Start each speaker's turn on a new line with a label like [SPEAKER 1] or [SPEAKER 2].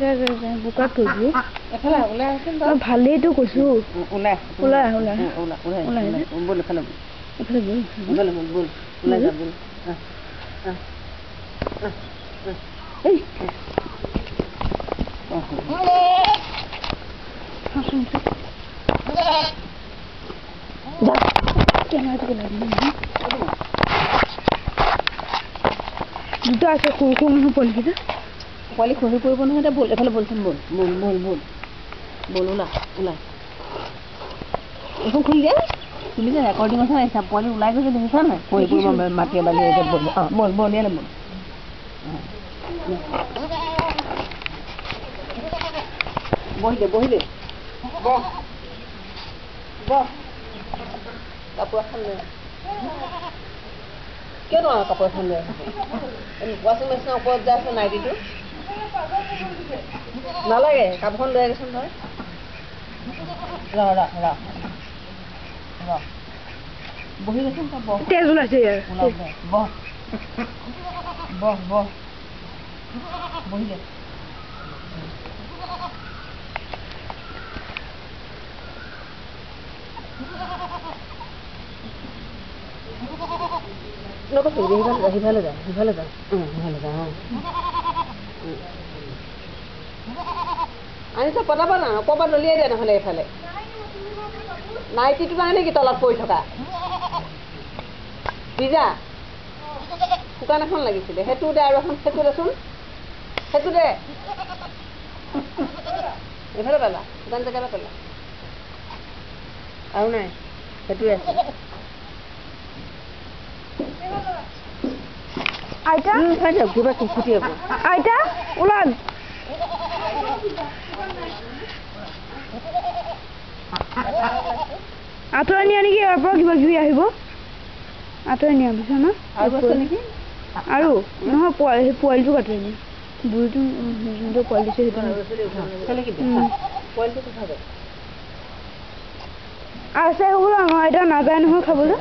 [SPEAKER 1] যা যা যা বুকাত কৰিবি
[SPEAKER 2] এফালে ওলাই আহচোন
[SPEAKER 1] ভালেইতো কৈছো
[SPEAKER 2] ওলাই
[SPEAKER 1] ওলাই ওলাই
[SPEAKER 2] ওলাই ওলাই বল এফালে
[SPEAKER 1] এফালে বল
[SPEAKER 2] বল বল বল ওলাই যা বল
[SPEAKER 1] এই যা কেমেৰাটো লাগি দুটা আছে সৰু সৰু মানুহ পোৱালিকেইটা
[SPEAKER 2] পোৱালি খহি পৰিব নহয় এতিয়া বল এফালে বলচোন বল বল বল বল বল ওলা ওলাই এখন খুলি দে খুলি দে ৰেকৰ্ডিং আছে নাই পোৱালি ওলাই গৈছে দেখিছা নাই খহি পৰিব মাটিয়ে বালিয়ে বল বল বল ইয়ালে বল বহিলে বহ কাপোৰ এখন লৈ কিয় নোৱাৰো কাপোৰ এখন লৈ ৱাশ্বিং মেচিনৰ ওপৰত যে আছে নাইটিটো নালাগে কাপোৰখন লৈ আহিছোন তই বহি গৈছোন তই বহ
[SPEAKER 1] তেজ ওলাইছে ইয়াৰ
[SPEAKER 2] বহ বহিলে সিফালে যা আনিছে পতাব না ক'ৰবাত দলিয়াই দে নহ'লে এইফালে নাইটিটো নাই নেকি তলত পৰি থকা ভিজা শুকান এখন লাগিছিলে সেইটো দে আৰু এখন সেইটো দেচোন সেইটো দে এইফালে পেলা শুকান জেগাতে পেলা আৰু নাই সেইটোৱে আছে
[SPEAKER 1] আইতা
[SPEAKER 2] কিবা খুটি হ'ব
[SPEAKER 1] আইতা ওলাল আঁতৰাই নিয়া নেকি ইয়াৰ পৰা কিবা কিবি আহিব আঁতৰাই নিয়া বুজিছা ন
[SPEAKER 2] আৰু আছে নেকি
[SPEAKER 1] আৰু নহয় পোৱালিটো আঁতৰাই নিয়া বুঢ়ীটো যোনটো পোৱালি দিছে সেইটো আছে হ'বলা আমাৰ আইতা নাযায় নহয় খাবলৈ